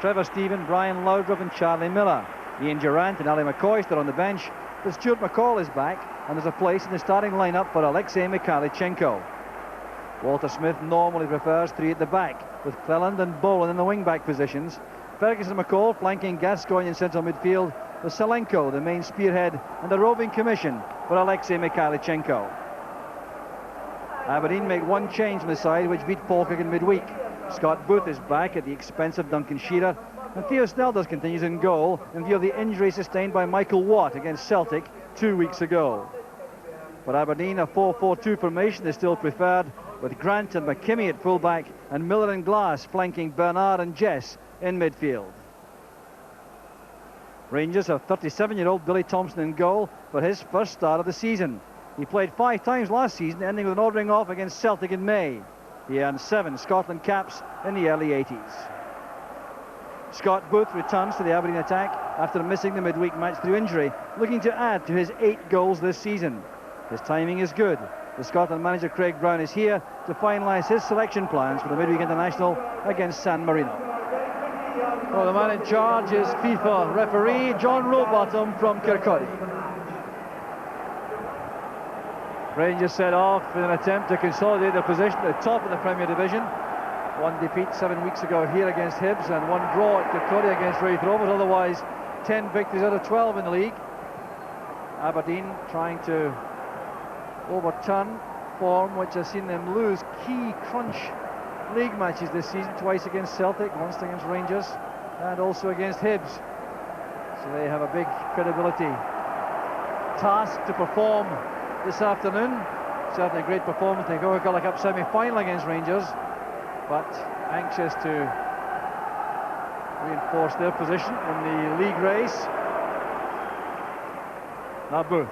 Trevor Stephen, Brian Loudrup and Charlie Miller. Ian Durant and Ali McCoy are on the bench, but Stuart McCall is back and there's a place in the starting lineup for Alexei Mikhailichenko. Walter Smith normally prefers three at the back, with Cleland and Boland in the wing-back positions. Ferguson and McCall flanking Gascoigne in central midfield, with Salenko the main spearhead and a roving commission for Alexei Mikhailichenko. Aberdeen make one change from the side, which beat Falkirk in midweek. Scott Booth is back at the expense of Duncan Shearer, and Theo Snelders continues in goal in view of the injury sustained by Michael Watt against Celtic 2 weeks ago. For Aberdeen, a 4-4-2 formation is still preferred, with Grant and McKimmie at fullback and Miller and Glass flanking Bernard and Jess in midfield. Rangers have 37-year-old Billy Thompson in goal for his first start of the season. He played 5 times last season, ending with an ordering off against Celtic in May. He earned 7 Scotland caps in the early 80s. Scott Booth returns to the Aberdeen attack after missing the midweek match through injury, looking to add to his 8 goals this season. His timing is good. The Scotland manager Craig Brown is here to finalise his selection plans for the midweek international against San Marino. Well, the man in charge is FIFA referee John Rowbottom from Kirkcaldy. Rangers set off in an attempt to consolidate their position at the top of the Premier Division. 1 defeat 7 weeks ago here against Hibs and 1 draw at Kirkcaldy against Raith Rovers. Otherwise 10 victories out of 12 in the league. Aberdeen trying to overturn form which has seen them lose key crunch league matches this season, twice against Celtic, once against Rangers and also against Hibs. So they have a big credibility task to perform this afternoon. Certainly a great performance in the Coca-Cola Cup semi-final against Rangers, but anxious to reinforce their position in the league race. Now Booth.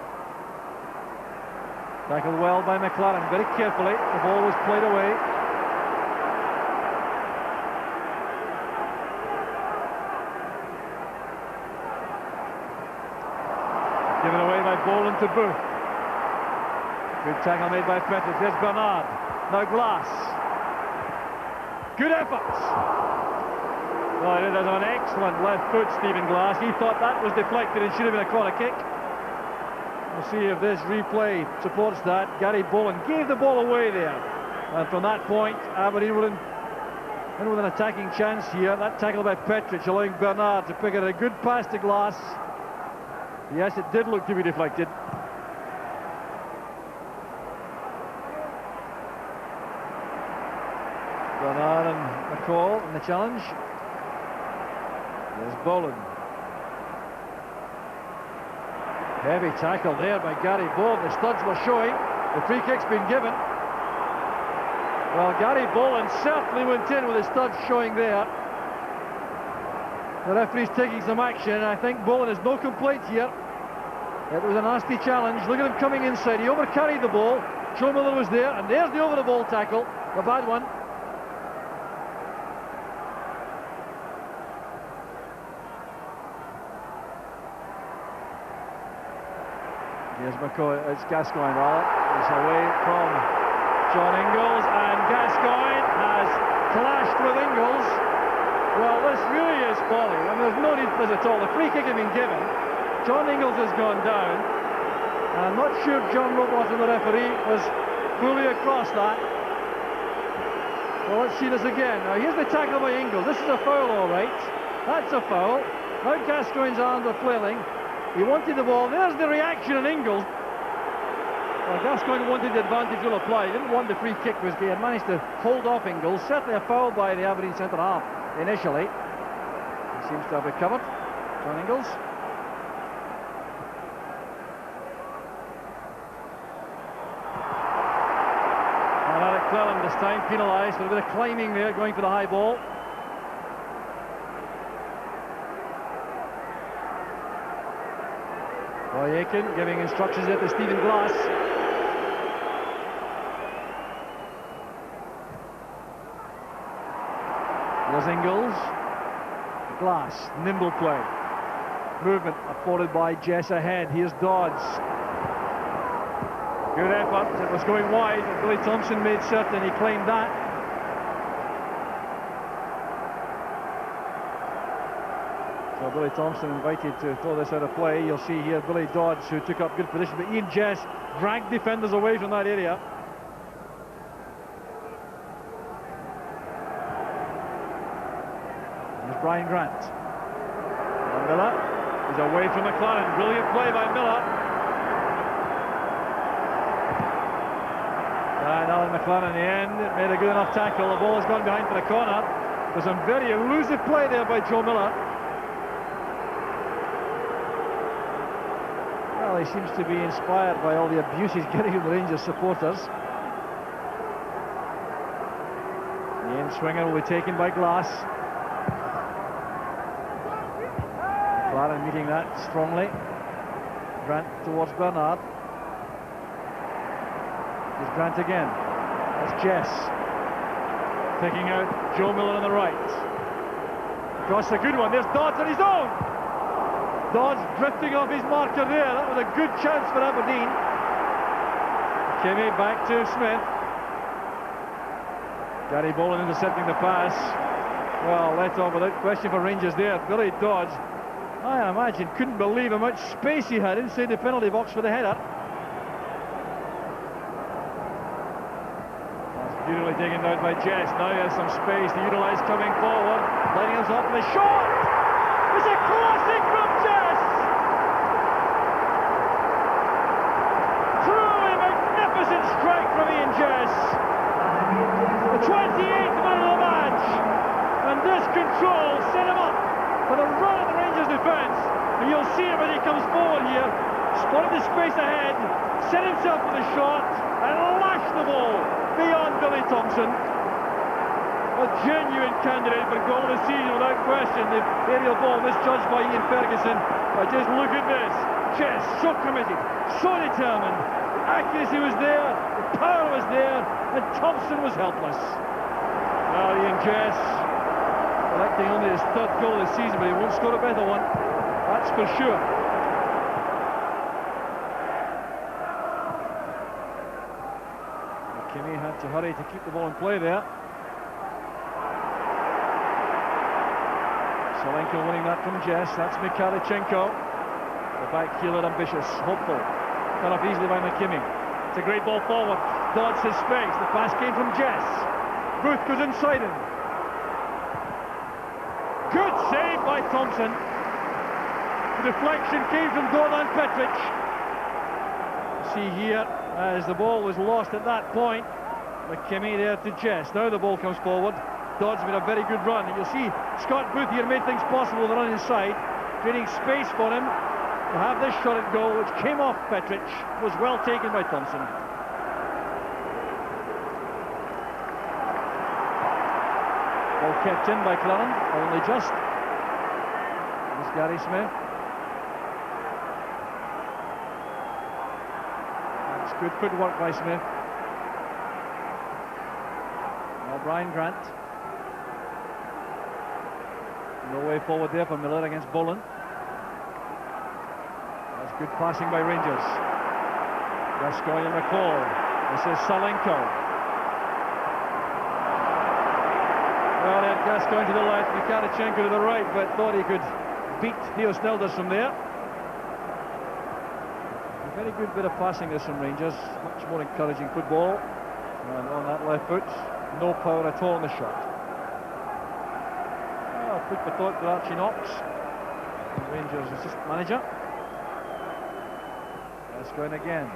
Tackled well by McLaren, very carefully. The ball was played away. Given away by Boland to Booth. Good tackle made by Petrich. There's Bernard. Now Glass. Good efforts. Well, there's an excellent left foot, Stephen Glass. He thought that was deflected and should have been a corner kick. We'll see if this replay supports that. Gary Boland gave the ball away there. And from that point, Aberdeen were in with an attacking chance here. That tackle by Petrich allowing Bernard to pick it a good pass to Glass. Yes, it did look to be deflected. Bernard and McCall in the challenge. There's Boland. Heavy tackle there by Gary Boland. The studs were showing. The free kick's been given. Well, Gary Boland certainly went in with his studs showing there. The referee's taking some action, and I think Boland has no complaints here. It was a nasty challenge. Look at him coming inside. He overcarried the ball. Joe Miller was there, and there's the over-the-ball tackle. The bad one. Here's McCoy, it's Gascoigne. Well, it's away from John Ingalls, and Gascoigne has clashed with Ingalls. Well, this really is folly. I mean, there's no need for this at all. The free kick had been given. John Ingalls has gone down. And I'm not sure John Rowbottom, the referee, was fully across that. Well, let's see this again. Now, here's the tackle by Ingalls. This is a foul, all right. That's a foul. Now Gascoigne's arms are flailing. He wanted the ball. There's the reaction in Ingalls. Well, Gascoigne wanted the advantage will apply. He didn't want the free kick. He had managed to hold off Ingalls. Certainly a foul by the Aberdeen centre half initially. He seems to have recovered. John Ingalls. And Alec Cleland this time penalised for a bit of climbing there, going for the high ball. Roy Aitken giving instructions there to Stephen Glass. There's Ingalls. Glass, nimble play. Movement afforded by Jess ahead. Here's Dodds. Good effort. It was going wide, but Billy Thompson made certain he claimed that. So Billy Thompson invited to throw this out of play. You'll see here Billy Dodds, who took up good position, but Ian Jess dragged defenders away from that area. Here's Brian Grant. And Miller is away from McLaren. Brilliant play by Miller. And Alan McLaren in the end made a good enough tackle. The ball has gone behind for the corner. There's some very elusive play there by Joe Miller. Well, he seems to be inspired by all the abuse he's getting from the Rangers supporters. The end swinger will be taken by Glass. McLaren meeting that strongly. Grant towards Bernard. Here's Grant again. That's Jess. Picking out Joe Miller on the right. Across a good one. There's Dodds on his own. Dodds drifting off his marker there. That was a good chance for Aberdeen. Kimmy back to Smith. Gary Boland intercepting the pass. Well, let off without question for Rangers there. Billy Dodds, I imagine, couldn't believe how much space he had inside the penalty box for the header. Beautifully taken down by Jess. Now he has some space to utilise coming forward. Lighting himself for the shot. It's a classic from Jess. Truly magnificent strike from Ian Jess. The 28th minute of the match. And this control set him up for the run of the Rangers defence. And you'll see him as he comes forward here. Spotted the space ahead. Set himself for the shot. And lashed the ball beyond Billy Thompson. A genuine candidate for goal of the season without question. The aerial ball misjudged by Ian Ferguson. But just look at this. Jess so committed, so determined. The accuracy was there, the power was there, and Thompson was helpless. Well, Ian Jess collecting only his third goal of the season, but he won't score a better one. That's for sure. Kimmy had to hurry to keep the ball in play there. Salenko winning that from Jess. That's Mikhalichenko. The back heeler ambitious, hopeful. Cut off easily by McKimmie. It's a great ball forward. Dodds his space. The pass came from Jess. Booth goes inside him. Good save by Thompson. The deflection came from Goran Petric. See here, as the ball was lost at that point, McKimmie there to Jess. Now the ball comes forward. Dodds made a very good run. And you'll see Scott Booth here made things possible with the run inside, creating space for him to have this shot at goal, which came off Petric. Was well taken by Thompson. Ball kept in by Cleland, only just. There's Gary Smith. Good footwork by Smith. Now Brian Grant. No way forward there for Miller against Boland. That's good passing by Rangers. Gascoigne and McCall. This is Salenko. Well, they had Gascoigne to the left, Mikhalichenko to the right, but thought he could beat Theo Snelders from there. Very good bit of passing this from Rangers, much more encouraging football, and on that left foot, no power at all in the shot. Well, food for thought for Archie Knox, Rangers assistant manager. Gascoigne again.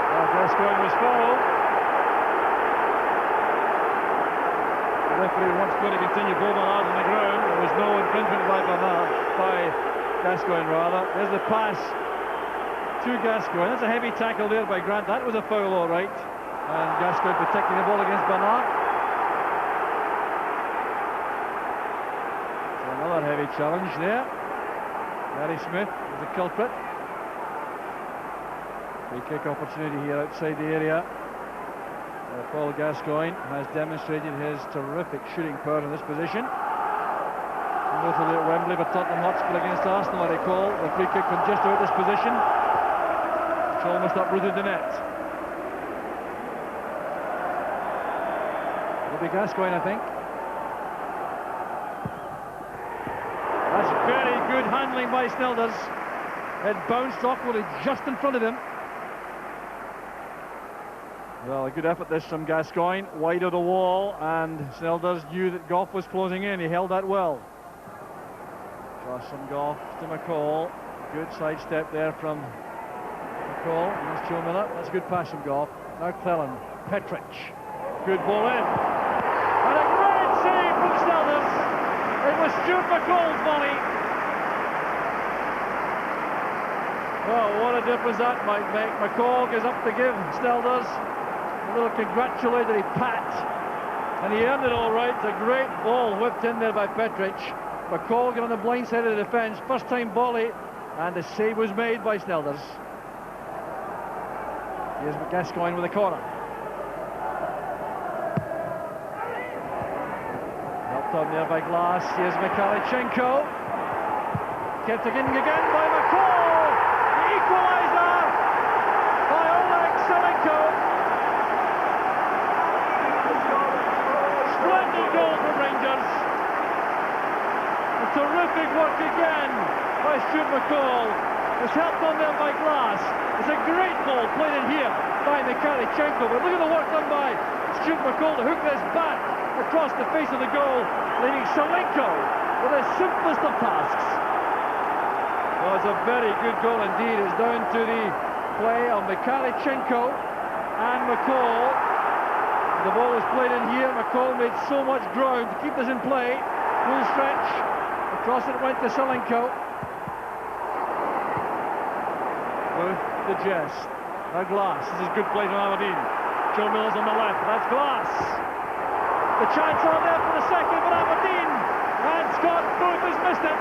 Well, Gascoigne was fouled. The referee wants going to continue ball Bernard on the ground. There was no infringement by Bernard, Gascoigne rather. There's the pass to Gascoigne. That's a heavy tackle there by Grant. That was a foul, all right. And Gascoigne protecting the ball against Bernard. So another heavy challenge there. Gary Smith is the culprit. Free kick opportunity here outside the area. Paul Gascoigne has demonstrated his terrific shooting power in this position. Notably at Wembley for Tottenham Hotspur against Arsenal, I recall. The free kick from just out this position, which almost uprooted the net. It'll be Gascoigne, I think. That's very good handling by Snelders. It bounced awkwardly just in front of him. Well, a good effort this from Gascoigne, wide of the wall, and Snelders knew that Gough was closing in. He held that well. Cross from Gough to McCall. Good sidestep there from McCall. There's Joe Miller. That's a good pass from Gough. Now Cleland. Petric. Good ball in. And a great save from Snelders. It was Stuart McCall's volley. Well, what a difference that might make. McCall goes up to give Snelders a little congratulatory pat. And he earned it all right. It's a great ball whipped in there by Petric. McCall got on the blind side of the defence. First time volley. And the save was made by Snelders. Here's Gascoigne with a corner. Helped on there by Glass. Here's Mikhailchenko. Kept again by McCall. The equaliser by Oleg Selenko. Splendid goal for Rangers. A terrific work again by Stuart McCall. It's helped on there by Glass. It's a great ball played in here by Mikhailchenko. But look at the work done by Stuart McCall to hook this back across the face of the goal, leaving Selenko with the simplest of tasks. Well, it's a very good goal indeed. It's down to the play of Mikhailchenko and McCall. The ball was played in here. McCall made so much ground to keep this in play. Full stretch. Across it went to Selenko. With the jest. Now Glass. This is good play from Aberdeen. Joe Miller's on the left. That's Glass. The chance on there for the second for Aberdeen. And Scott Booth has missed it.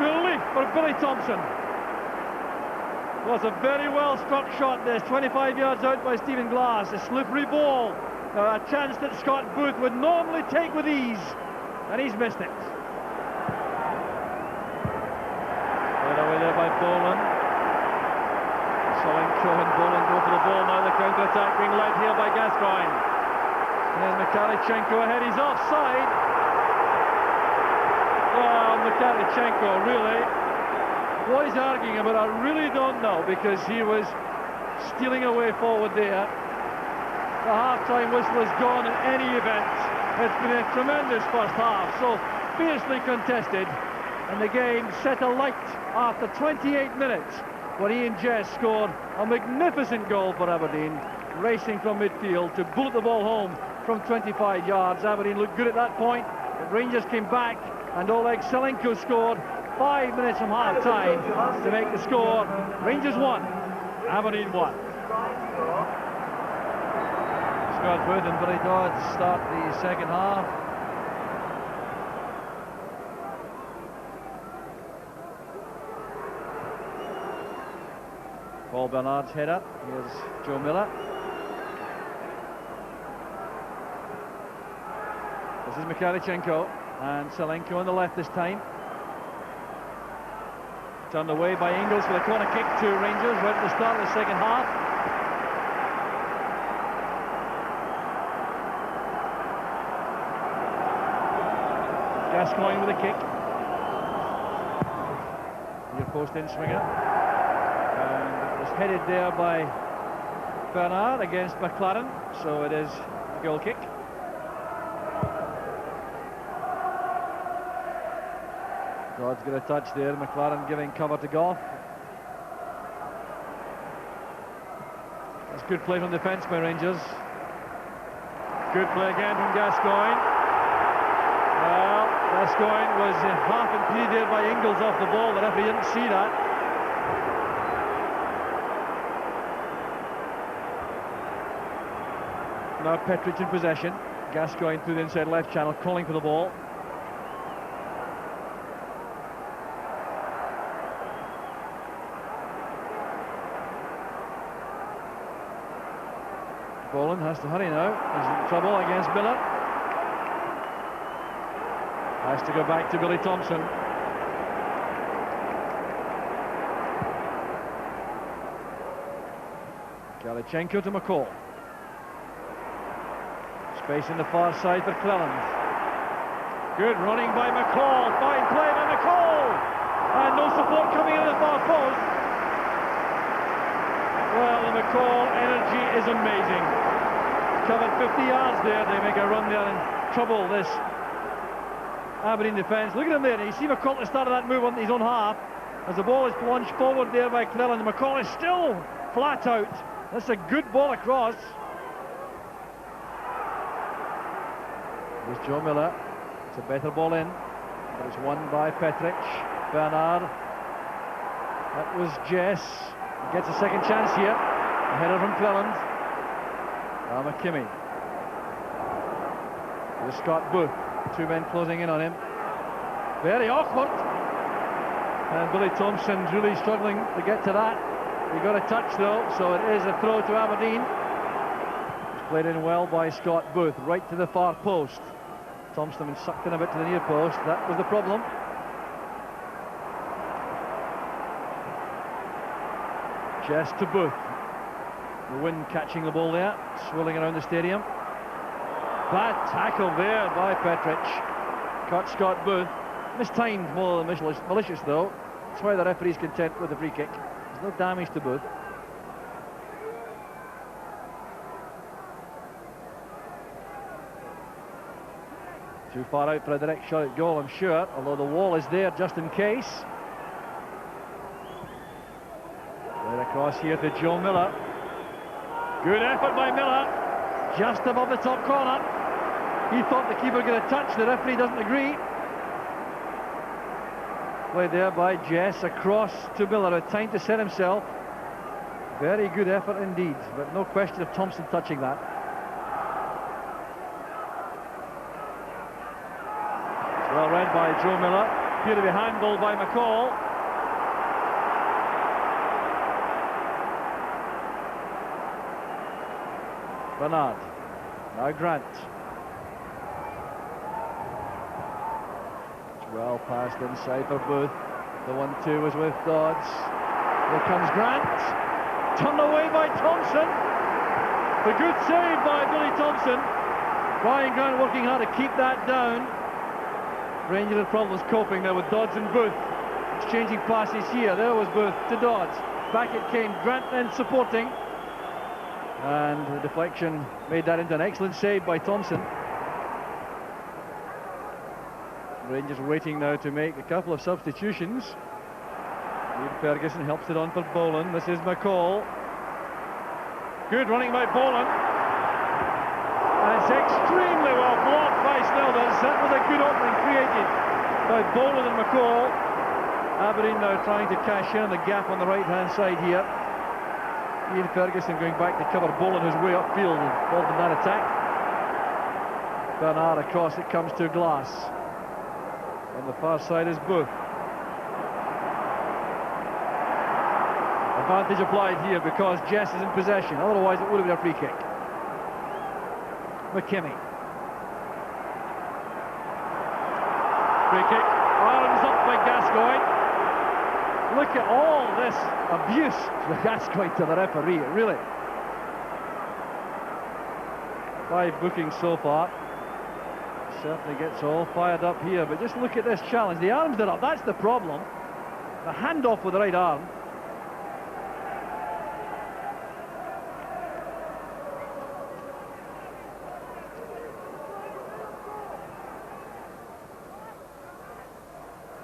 Relief for Billy Thompson. Well, it's a very well struck shot this. 25 yards out by Stephen Glass. A slippery ball. A chance that Scott Booth would normally take with ease. And he's missed it. Away there by Boland. Selenko and Boland go for the ball now. The counter-attack being led here by Gascoigne. And then Mikhailchenko ahead. He's offside. Well, Mikhailchenko, really, what he's arguing about, I really don't know, because he was stealing away forward there. The half-time whistle is gone in any event. It's been a tremendous first half, so fiercely contested. And the game set alight after 28 minutes when Ian Jess scored a magnificent goal for Aberdeen, racing from midfield to bullet the ball home from 25 yards. Aberdeen looked good at that point, but Rangers came back and Oleg Selenko scored 5 minutes from half-time to make the score. Rangers 1, Aberdeen 1. Scott Booth and Billy Dodds start the second half. Paul Bernard's header. Here's Joe Miller. This is Mikhailchenko and Selenko on the left this time. Turned away by Ingles for the corner kick to Rangers right at the start of the second half. Gascoigne with a kick. Near post in swinger. And it was headed there by Bernard against McLaren, so it is a goal kick. Dodd's got a touch there, McLaren giving cover to Gough. That's good play from defence by Rangers. Good play again from Gascoigne. Well, Gascoigne was half impeded there by Ingles off the ball. The referee didn't see that. Now Petric in possession. Gascoigne through the inside left channel, calling for the ball. Boland has to hurry now. He's in trouble against Miller. Has to go back to Billy Thompson. Mikhailchenko to McCall. Space in the far side for Cleland. Good running by McCall, fine play by McCall, and no support coming in at the far post. Well, the McCall energy is amazing. Covered 50 yards there, they make a run there and trouble this Aberdeen defence. Look at him there, you see McCall at the start of that move on his own half, as the ball is plunged forward there by Cleland. McCall is still flat out. That's a good ball across. Here's Joe Miller. It's a better ball in, but it's won by Petric. Bernard. That was Jess. He gets a second chance here. A header from Cleland. Now McKimmie. Here's Scott Booth. Two men closing in on him. Very awkward. And Billy Thompson's really struggling to get to that. He got a touch though, so it is a throw to Aberdeen. It's played in well by Scott Booth, right to the far post. Thompson been sucked in a bit to the near post. That was the problem. Jess to Booth. The wind catching the ball there, swirling around the stadium. Bad tackle there by Petric. Caught Scott Booth. Mistimed more than malicious though. That's why the referee's content with the free kick. There's no damage to Booth. Too far out for a direct shot at goal, I'm sure, although the wall is there just in case. Right across here to Joe Miller. Good effort by Miller, just above the top corner. He thought the keeper got a touch, the referee doesn't agree. Played there by Jess, across to Miller, with time to set himself. Very good effort indeed, but no question of Thompson touching that. It's well read by Joe Miller. Appear to be handballed by McCall. Bernard. Now Grant. It's well passed inside for Booth. The 1-2 was with Dodds. Here comes Grant. Turned away by Thompson. The good save by Billy Thompson. Brian Grant working hard to keep that down. Rangers had problems coping there with Dodds and Booth. Exchanging passes here. There was Booth to Dodds. Back it came. Grant then supporting. And the deflection made that into an excellent save by Thompson. Rangers waiting now to make a couple of substitutions. Ian Ferguson helps it on for Boland. This is McCall. Good running by Boland. And it's extremely well blocked by Snellders. That was a good opening created by Boland and McCall. Aberdeen now trying to cash in on the gap on the right-hand side here. Ian Ferguson going back to cover Boland, who's way upfield involved in that attack. Bernard across, it comes to Glass. On the far side is Booth. Advantage applied here because Jess is in possession, otherwise it would have been a free kick. McKimmie. Free kick, arms up by Gascoigne. Look at all this abuse with Gascoigne to the referee, really. 5 bookings so far. Certainly gets all fired up here, but just look at this challenge. The arms are up, that's the problem. The handoff with the right arm.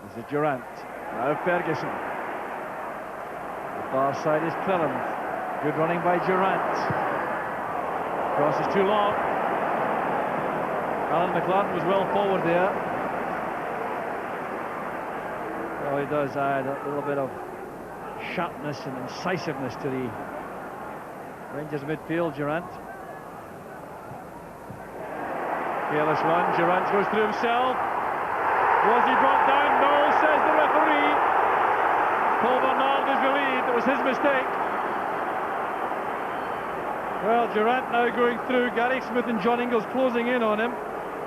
This is Durant. Now Ferguson. The far side is Cleland. Good running by Durant. Cross is too long. Alan McLaren was well forward there. Well, he does add a little bit of sharpness and incisiveness to the Rangers midfield, Durant. Careless one, Durant goes through himself. Was he brought down? No, says the referee. Paul Bernard is relieved, it was his mistake. Well, Durant now going through, Gary Smith and John Ingles closing in on him.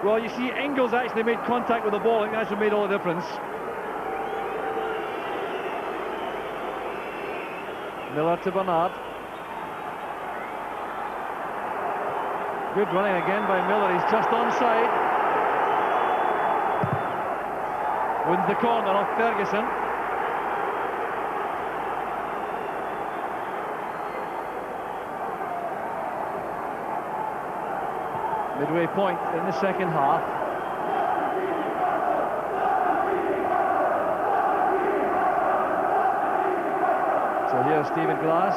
Well, you see, Ingles actually made contact with the ball. I think that's what made all the difference. Miller to Bernard. Good running again by Miller. He's just onside. Wins the corner off Ferguson. Midway point in the second half. So here's Stephen Glass.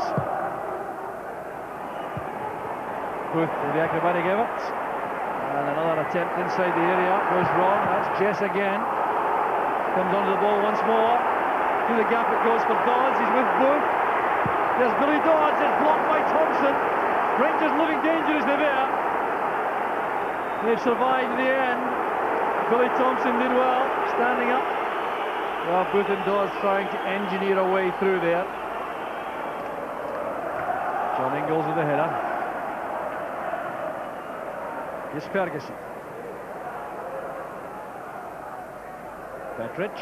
Booth with the acrobatic effort. And another attempt inside the area. Goes wrong. That's Jess again. Comes onto the ball once more. Through the gap it goes for Dodds. He's with Booth. There's Billy Dodds. It's blocked by Thompson. Rangers looking dangerously there. They've survived in the end. Billy Thompson did well, standing up. Well, Booth and Dawes trying to engineer a way through there. John Ingalls with the header. Here's Ferguson. Petric.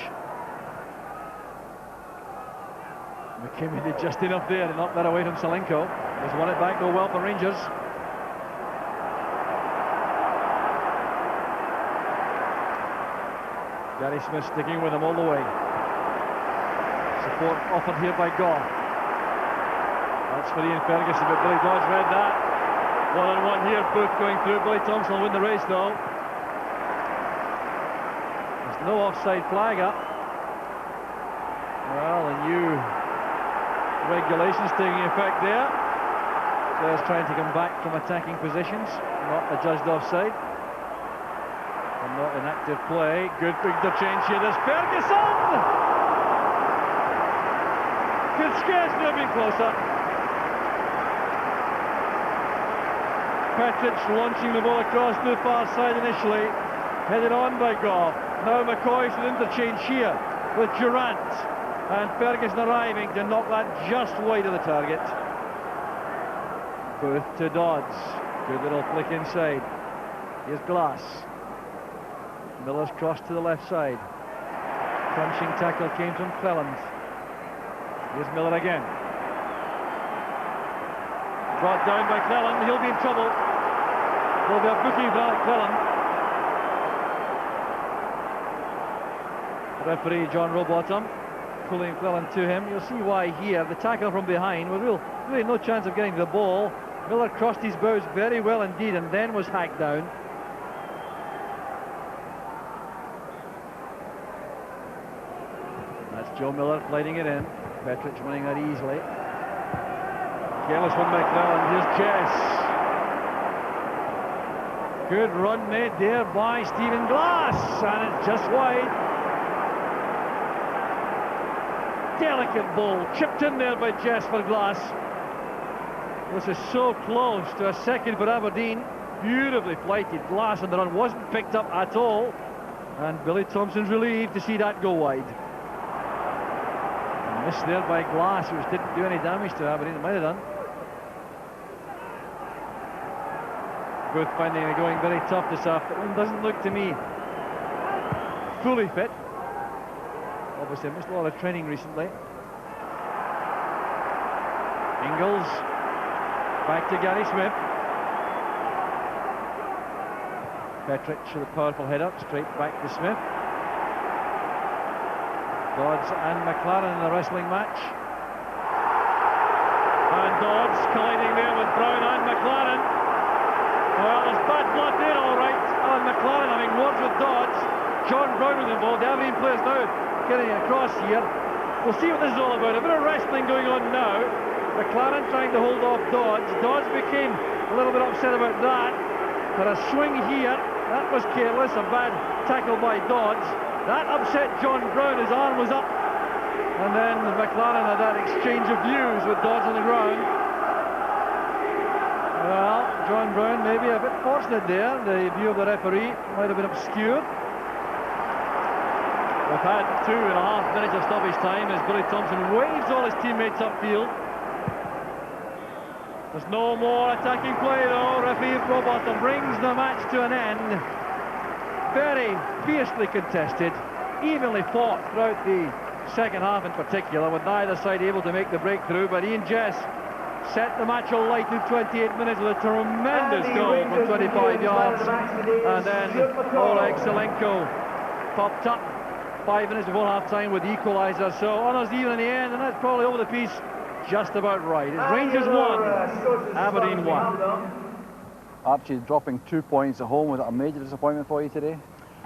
McKimmie did just enough there to knock that away from Salenko. He's won it back, go well for Rangers. Gary Smith sticking with him all the way. Support offered here by Gough. That's for Ian Ferguson, but Billy Dodds read that. 1-on-1 here, Booth going through. Billy Thompson will win the race though. There's no offside flag up. Well, the new regulations taking effect there. Players trying to come back from attacking positions, not adjudged offside. Not in active play. Good interchange here. There's Ferguson! Could scarcely have been closer. Petric launching the ball across to the far side initially. Headed on by Gough. Now McCoy should interchange here with Durant. And Ferguson arriving to knock that just wide of the target. Booth to Dodds. Good little flick inside. Here's Glass. Miller's cross to the left side. Crunching tackle came from Cleland. Here's Miller again. Brought down by Cleland. He'll be in trouble. There'll be a booking for Alec Cleland. Referee John Rowbottom pulling Cleland to him. You'll see why here. The tackle from behind with really no chance of getting the ball. Miller crossed his bows very well indeed and then was hacked down. Joe Miller sliding it in. Petric winning that easily. Careless one by Cleland. Here's Jess. Good run made there by Stephen Glass. And it's just wide. Delicate ball. Chipped in there by Jess for Glass. This is so close to a second for Aberdeen. Beautifully flighted. Glass on the run wasn't picked up at all. And Billy Thompson's relieved to see that go wide. Missed there by Glass, which didn't do any damage to Aberdeen. It might have done. Both finding it going very tough this afternoon. Doesn't look to me fully fit. Obviously missed a lot of training recently. Ingalls back to Gary Smith. Petric with a powerful header straight back to Smith. Dodds and McLaren in the wrestling match. And Dodds colliding there with Brown and McLaren. Well, there's bad blood there, all right. Alan McLaren having words with Dodds. John Brown was involved. The Aberdeen players now getting across here. We'll see what this is all about. A bit of wrestling going on now. McLaren trying to hold off Dodds. Dodds became a little bit upset about that. But a swing here. That was careless. A bad tackle by Dodds. That upset John Brown, his arm was up. And then McLaren had that exchange of views with Dodds on the ground. Well, John Brown maybe a bit fortunate there. The view of the referee might have been obscured. We've had 2.5 minutes of stoppage time as Billy Thompson waves all his teammates upfield. There's no more attacking play though. Referee Rowbottom brings the match to an end. Very fiercely contested, evenly fought throughout the second half in particular, with neither side able to make the breakthrough. But Ian Jess set the match alight in 28 minutes with a tremendous goal from 25 yards. And then Oleg Salenko popped up 5 minutes before half-time with the equaliser. So honours even in the end, and that's probably over the piece just about right. It's Rangers 1, Aberdeen 1. Archie dropping 2 points at home. Was it a major disappointment for you today?